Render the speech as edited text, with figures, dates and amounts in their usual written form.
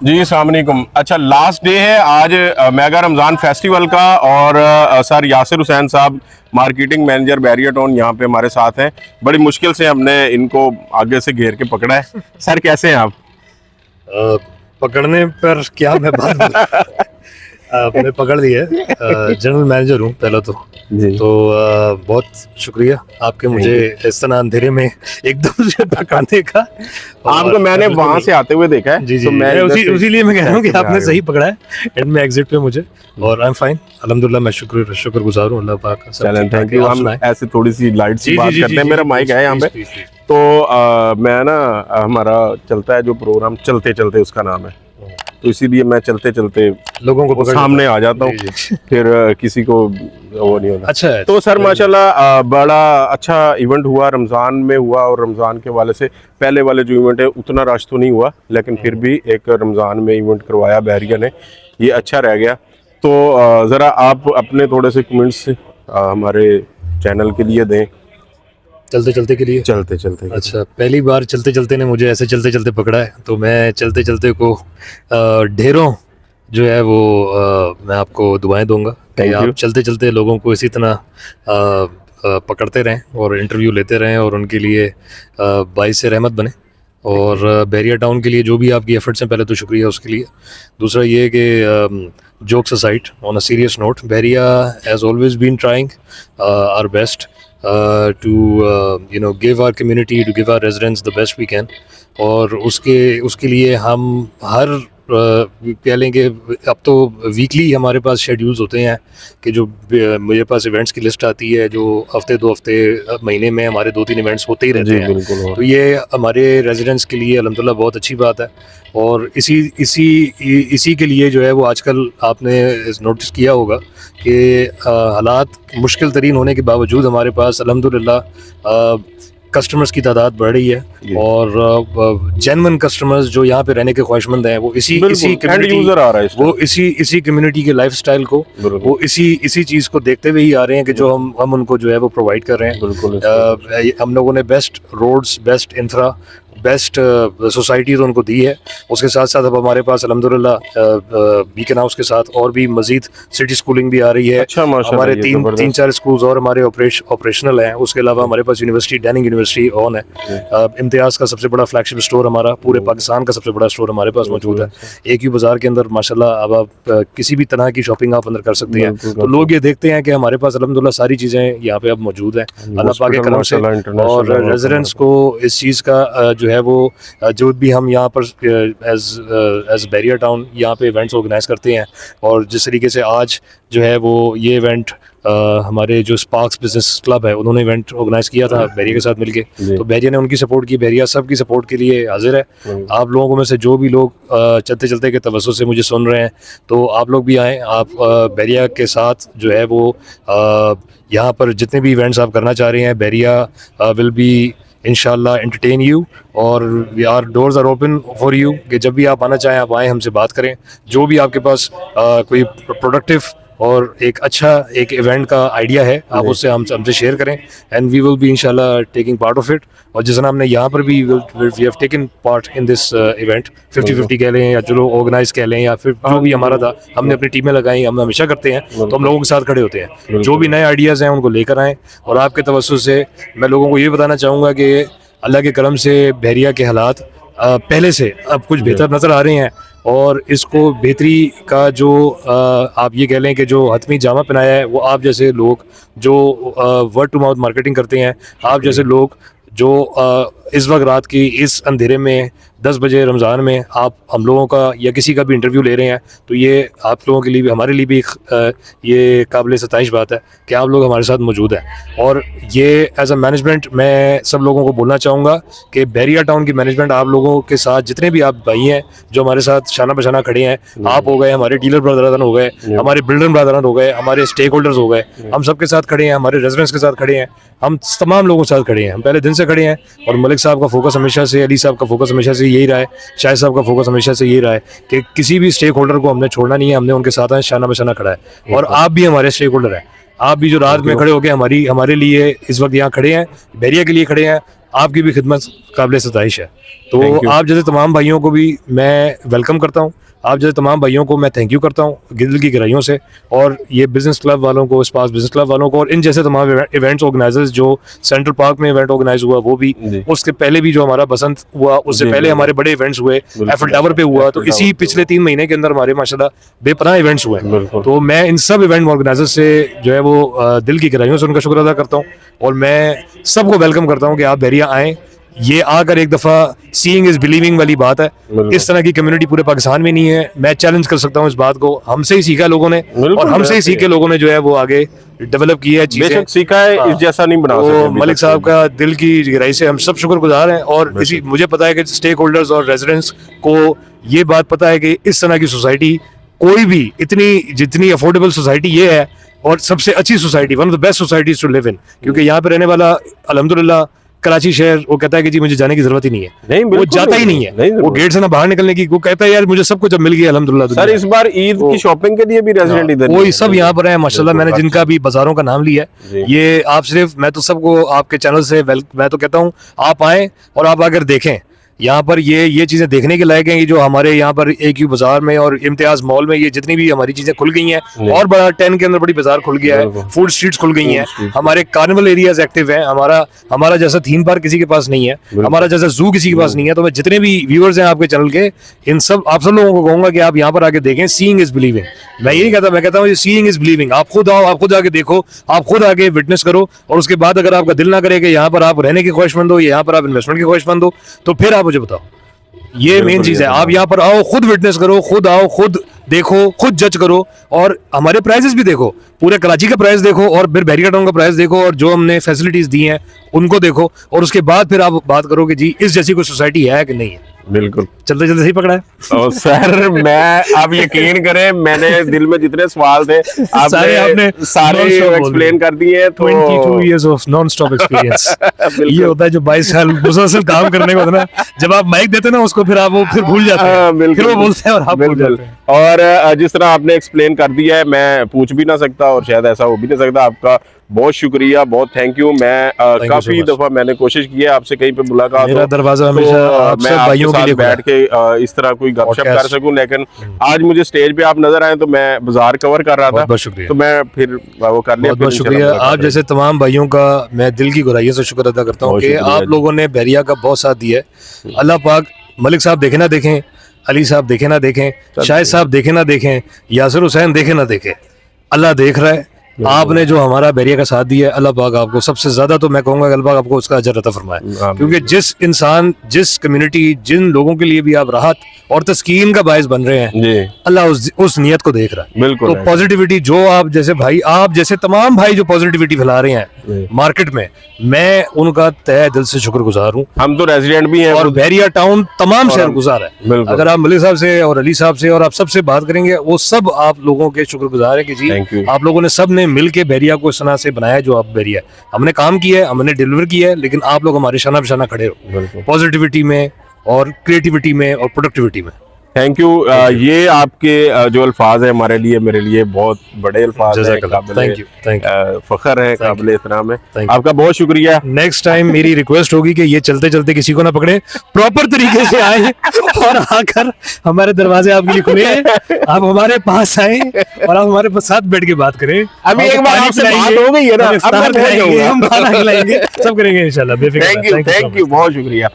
जी अस्सलाम वालेकुम। अच्छा, लास्ट डे है आज मेगा रमज़ान फेस्टिवल का और सर यासिर हुसैन साहब मार्केटिंग मैनेजर बैरिया टाउन यहाँ पे हमारे साथ हैं। बड़ी मुश्किल से हमने इनको आगे से घेर के पकड़ा है। सर कैसे हैं आप? पकड़ने पर क्या मैं बात बोलूं? आपने पकड़ लिया है। जनरल मैनेजर हूँ पहला जी। तो बहुत शुक्रिया आपके मुझे इस तरह अंधेरे में एकदम से पकड़ने का। आपको मैंने वहां से आते हुए देखा है। जी जी, तो मैं उसी लिए मैं कह रहा हूँ कि ऐसे आपने जा सही पकड़ा है एंड में एग्जिट पे मुझे, और आई एम फाइन अल्हम्दुलिल्लाह। मैं शुक्रगुजार हूँ अल्लाह पाक का। चलें, थैंक यू। हम ऐसे थोड़ी सी लाइट सी बात करते हैं। मेरा माइक है यहाँ पे, तो मैं ना हमारा चलता है जो प्रोग्राम चलते चलते उसका नाम है, तो इसीलिए मैं चलते चलते लोगों को सामने आ जाता हूँ, फिर किसी को वो नहीं होता। अच्छा है। तो सर माशाल्लाह बड़ा अच्छा इवेंट हुआ, रमज़ान में हुआ, और रमज़ान के वाले से पहले वाले जो इवेंट है उतना रश तो नहीं हुआ, लेकिन फिर भी एक रमज़ान में इवेंट करवाया बहरिया ने, ये अच्छा रह गया। तो ज़रा आप अपने थोड़े से कमेंट्स हमारे चैनल के लिए दें। चलते चलते के लिए चलते चलते। अच्छा, पहली बार चलते चलते ने मुझे ऐसे चलते चलते पकड़ा है, तो मैं चलते चलते को ढेरों जो है वो मैं आपको दुआएं दूंगा कि आप चलते चलते लोगों को इसी तरह पकड़ते रहें और इंटरव्यू लेते रहें और उनके लिए बाइस रहमत बने। और बैरिया टाउन के लिए जो भी आपकी एफर्ट्स हैं, पहले तो शुक्रिया उसके लिए। दूसरा ये कि jokes aside, on a serious note, Bahria has always been trying our best to give our community, to give our residents the best we can। और उसके लिए हम हर कह लें कि अब तो वीकली हमारे पास शेड्यूल्स होते हैं कि जो मेरे पास इवेंट्स की लिस्ट आती है, जो हफ्ते 2 हफ्ते महीने में हमारे 2-3 इवेंट्स होते ही रहते हैं। तो ये हमारे रेजिडेंट्स के लिए अल्हम्दुलिल्लाह बहुत अच्छी बात है। और इसी के लिए जो है वो आजकल आपने नोटिस किया होगा कि हालात मुश्किल तरीन होने के बावजूद हमारे पास अल्हम्दुलिल्लाह कस्टमर्स की तादाद बढ़ रही है, और जेन्युइन कस्टमर्स जो यहाँ पे रहने के ख्वाहिशमंद हैं वो इसी कम्युनिटी के लाइफस्टाइल को, वो इसी चीज़ को देखते हुए ही आ रहे हैं कि जो हम उनको जो है वो प्रोवाइड कर रहे हैं। हम लोगों ने best roads, best infra, best society तो उनको दी है। उसके साथ साथ अब हमारे पास अल्हम्दुलिल्लाह बीकन हाउस के साथ और भी मजीद सिटी स्कूलिंग भी आ रही है। अच्छा, हमारे 3-4 स्कूल्स और हमारे ऑपरेशनल हैं। उसके अलावा हमारे पास यूनिवर्सिटी, डैनिंग यूनिवर्सिटी ऑन है। इम्तियाज़ का सबसे बड़ा फ्लैगशिप स्टोर हमारा, पूरे पाकिस्तान का सबसे बड़ा स्टोर हमारे पास मौजूद है। एक ही बाज़ार के अंदर माशाल्लाह अब आप किसी भी तरह की शॉपिंग आप अंदर कर सकते हैं। तो लोग ये देखते हैं कि हमारे पास अल्हम्दुलिल्लाह सारी चीज़ें यहाँ पे अब मौजूद हैं अल्लाह पाक के करम से। और रेजिडेंट्स को इस चीज़ का जो है वो जो भी हम यहाँ पर एज बैरिया टाउन यहाँ पे इवेंट्स ऑर्गेनाइज करते हैं, और जिस तरीके से आज जो है वो ये इवेंट हमारे जो स्पार्क्स बिजनेस क्लब है उन्होंने इवेंट ऑर्गेनाइज किया था बैरिया के साथ मिलके, तो बैरिया ने उनकी सपोर्ट की, बैरिया सबकी सपोर्ट के लिए हाजिर है। आप लोगों में से जो भी लोग चलते चलते के तवज्जो से मुझे सुन रहे हैं, तो आप लोग भी आएँ। आप बैरिया के साथ जो है वो यहाँ पर जितने भी इवेंट्स आप करना चाह रहे हैं, बैरिया विल बी इंशाल्लाह एंटरटेन यू, और our doors are open for you कि जब भी आप आना चाहें आप आएँ, हमसे बात करें। जो भी आपके पास कोई प्रोडक्टिव और एक अच्छा एक इवेंट का आइडिया है, आप उससे हमसे शेयर करें, एंड वी विल बी इंशाल्लाह टेकिंग पार्ट ऑफ इट। और जिस तरह हमने यहाँ पर भी we have taken part in this event, 50-50 कह लें या चलो ऑर्गेनाइज कह लें, या फिर जो भी हमारा था हमने अपनी टीमें लगाई, हम हमेशा करते हैं, तो हम लोगों के साथ खड़े होते हैं। जो भी नए आइडियाज़ हैं उनको लेकर आएँ, और आपके तवज्जो से मैं लोगों को ये बताना चाहूँगा कि अल्लाह के करम से बहरिया के हालात पहले से अब कुछ बेहतर नज़र आ रहे हैं, और इसको बेहतरी का जो आप ये कह लें कि जो हतमी जामा पहनाया है वो आप जैसे लोग जो वर्ड टू माउथ मार्केटिंग करते हैं, आप जैसे लोग जो इस वक्त रात की इस अंधेरे में 10 बजे रमज़ान में आप हम लोगों का या किसी का भी इंटरव्यू ले रहे हैं, तो ये आप लोगों के लिए भी, हमारे लिए भी ये काबिल सताइश बात है कि आप लोग हमारे साथ मौजूद हैं। और ये एज अ मैनेजमेंट मैं सब लोगों को बोलना चाहूँगा कि बैरिया टाउन की मैनेजमेंट आप लोगों के साथ, जितने भी आप भाई हैं जो हमारे साथ शाना बशाना खड़े हैं, आप हो गए, हमारे डीलर ब्रदरान हो गए, हमारे बिल्डर ब्रदरान हो गए, हमारे स्टेक होल्डर्स हो गए, हम सब के साथ खड़े हैं, हमारे रेजिडेंट्स के साथ खड़े हैं, हम तमाम लोगों के साथ खड़े हैं, हम पहले दिन से खड़े हैं। और मलिक साहब का फोकस हमेशा से, अली साहब का फोकस हमेशा से यही रहा है, शाहिद साहब का फोकस हमेशा से यही रहा है कि किसी भी स्टेक होल्डर को हमने छोड़ना नहीं है, हमने उनके साथ शाना बशाना खड़ा है। और आप भी हमारे स्टेक होल्डर हैं, आप भी जो रात में खड़े हो गए हमारे लिए इस वक्त यहाँ खड़े हैं, बैरिया के लिए खड़े हैं, आपकी भी खिदमत काबिल सताइश है। तो Thank you. आप जैसे तमाम भाइयों को भी मैं वेलकम करता हूँ, आप जैसे तमाम भाइयों को मैं थैंक यू करता हूँ दिल की गहराइयों से, और ये बिजनेस क्लब वालों को, स्पास बिजनेस क्लब वालों को, और इन जैसे तमाम इवेंट्स ऑर्गेनाइजर्स, जो सेंट्रल पार्क में इवेंट ऑर्गेनाइज हुआ वो भी, जी। उसके पहले भी जो हमारा बसंत हुआ, उससे जी, पहले जी। हमारे बड़े इवेंट्स हुए, बिल्कुल। एफएल टावर पे हुआ, तो एफएल इसी टावर पे पिछले 3 महीने के अंदर हमारे माशाल्लाह बेपनाह इवेंट्स हुए हैं। बिल्कुल। तो मैं इन सब इवेंट ऑर्गेनाइजर से जो है वो दिल की गहराइयों से उनका शुक्र अदा करता हूँ, और मैं सबको वेलकम करता हूँ कि आप बहरिया आएँ। ये आकर एक दफ़ा सीइंग इज बिलीविंग वाली बात है। बिल्कुल। इस तरह की कम्युनिटी पूरे पाकिस्तान में नहीं है। मैं चैलेंज कर सकता हूँ इस बात को, हमसे ही सीखा लोगों ने, बिल्कुल, और हमसे ही ऐसे सीख के लोगों ने जो है वो आगे डेवलप की है चीजें। बेशक सीखा है, इस जैसा नहीं बना सकते तो अभी मलिक तक। साहब का दिल की गहराई से हम सब शुक्रगुजार हैं, और इसी मुझे पता है कि स्टेक होल्डर्स और रेजिडेंट्स को ये बात पता है कि इस तरह की सोसाइटी कोई भी इतनी जितनी अफोर्डेबल सोसाइटी ये है, और सबसे अच्छी society, one of the best societies to live in, क्योंकि यहाँ पे रहने वाला अल्हम्दुलिल्लाह कराची शहर, वो कहता है कि जी मुझे जाने की जरूरत ही नहीं है, नहीं, वो बिल्कुल जाता ही नहीं, नहीं है, नहीं वो जरूरत। गेट से ना बाहर निकलने की, वो कहता है यार मुझे सब कुछ अब मिल गया अल्हम्दुलिल्लाह सर दुनिया इस बार ईद की शॉपिंग के लिए भी रेजिडेंट इधर वही नहीं सब है। यहाँ पर है माशाल्लाह। मैंने जिनका भी बाजारों का नाम लिया है, जी। ये आप सिर्फ, मैं तो सबको आपके चैनल से मैं तो कहता हूँ आप आएं और आप आकर देखें। यहाँ पर ये चीजें देखने के लायक हैं कि जो हमारे यहाँ पर AQ बाजार में और इम्तियाज मॉल में ये जितनी भी हमारी चीजें खुल गई हैं, और बड़ा 10 के अंदर बड़ी बाजार खुल गया है, बिल्कुल। फूड स्ट्रीट्स खुल गई हैं, स्ट्रीट्स। हमारे कार्निवल एरियाज एक्टिव हैं, हमारा जैसा थीम पार्क किसी के पास नहीं है, हमारा जैसा जू किसी के पास नहीं है। तो मैं जितने भी व्यूअर्स हैं आपके चैनल के, आप सब लोगों को कहूंगा कि आप यहाँ पर आके देखें। सीइंग इज बिलीविंग, मैं ये नहीं कहता, मैं कहता हूँ सीइंग इज बिलीविंग। आप खुद आओ, आप खुद आके देखो, आप खुद आके विटनेस करो, और उसके बाद अगर आपका दिल ना करे कि यहाँ पर आप रहने की ख्वाहिशमंद हो, यहाँ पर आप इन्वेस्टमेंट की ख्वाहिशमंद हो, तो फिर आप मुझे बताओ। ये मेन चीज है, आप यहाँ पर आओ, खुद विटनेस करो, खुद आओ, खुद देखो, खुद जज करो, और हमारे प्राइजेस भी देखो, पूरे कराची का प्राइस देखो, और फिर बहरिया टाउन का प्राइस देखो, और जो हमने फैसिलिटीज दी हैं उनको देखो, और उसके बाद फिर आप बात करो कि जी इस जैसी कोई सोसाइटी है कि नहीं है। बिल्कुल। चलते चलते सही पकड़ा है। और सर मैं, आप यकीन करें, मैंने दिल में जितने सवाल थे सारे आपने सारे non-stop बोल एक्सप्लेन कर दिए। तो 22 years of non-stop experience। ये होता है जो 22 साल मुसलसल काम करने को होता है ना, जब आप माइक देते हैं ना उसको, फिर आप वो फिर भूल जाते हैं, बिल्कुल। फिर वो बोलते हैं और आप भूल बिल्कुल। जाते हैं। और जिस तरह आपने एक्सप्लेन कर दिया है, मैं पूछ भी ना सकता, और शायद ऐसा हो भी नहीं सकता। आपका बहुत शुक्रिया, बहुत थैंक यू। मैं you काफी so much। दफा मैंने कोशिश की है आपसे कहीं पे मुलाकात मेरा हो, दरवाजा तो, हमेशा आप मैं सब आपके भाइयों के साथ लिए खुला बैठ के इस तरह कोई गपशप कर Podcast। सकूं, लेकिन आज मुझे स्टेज पे आप नजर आए तो मैं बाजार कवर कर रहा था, बहुत शुक्रिया। तो मैं फिर वो कर लिया। बहुत बहुत शुक्रिया। आप जैसे तमाम भाइयों का मैं दिल की गहराइयों से शुक्र अदा करता हूँ बहुत कि शुक्रिया आप जी। लोगों ने बहरिया का बहुत साथ दिया है। अल्लाह पाक, मलिक साहब देखे ना देखें, अली साहब देखे ना देखें, शाहिद साहब देखे ना देखें, यासिर हुसैन देखे ना देखें, अल्लाह देख रहा है। आपने जो हमारा बहरिया का साथ दिया है, अल्लाह पाक आपको सबसे ज्यादा, तो मैं कहूंगा अल्लाह पाक आपको उसका अजर अता फरमाए, आमीन। क्योंकि जिस इंसान, जिस कम्युनिटी, जिन लोगों के लिए भी आप राहत और तस्कीन का बायस बन रहे हैं, जी अल्लाह उस नियत को देख रहा है। बिल्कुल तो पॉजिटिविटी जो आप जैसे भाई, आप जैसे तमाम भाई जो पॉजिटिविटी फैला रहे हैं मार्केट में, मैं उनका तहे दिल से शुक्रगुजार हूँ। हम तो रेजिडेंट भी हैं, और बहरिया टाउन तमाम शहर गुजार है। बिल्कुल। अगर आप मलिक साहब से और अली साहब से और आप सबसे बात करेंगे, वो सब आप लोगों के शुक्रगुजार है कि जी Thank you। आप लोगों ने सब ने मिल के बहरिया को इस तरह से बनाया जो आप बहरिया है। हमने काम किया है, हमने डिलीवर किया है, लेकिन आप लोग हमारे शाना बिशाना खड़े हो बिल्कुल। पॉजिटिविटी में और क्रिएटिविटी में और प्रोडक्टिविटी में। Thank you. ये आपके जो अल्फाज है हमारे लिए, मेरे लिए बहुत बड़े अल्फाज हैं, थैंक यू। फखर है, काबिल एहतराम है। Thank you। आपका बहुत शुक्रिया। नेक्स्ट टाइम मेरी रिक्वेस्ट होगी कि ये चलते चलते किसी को ना पकड़े, प्रॉपर तरीके से आए और आकर हमारे दरवाजे आपके लिए खुले हैं, आप हमारे पास आए और आप हमारे साथ बैठ के बात करें। अभी आपको एक बार पानी आपसे पिलाएंगे, बात हो गई है ना, हम अब मैं इफ्तार पहुंच कराएंगे, जाऊंगा। हम खाना खिलाएंगे, सब करेंगे इंशाल्लाह। बेफिक्र थैंक यू, बहुत शुक्रिया।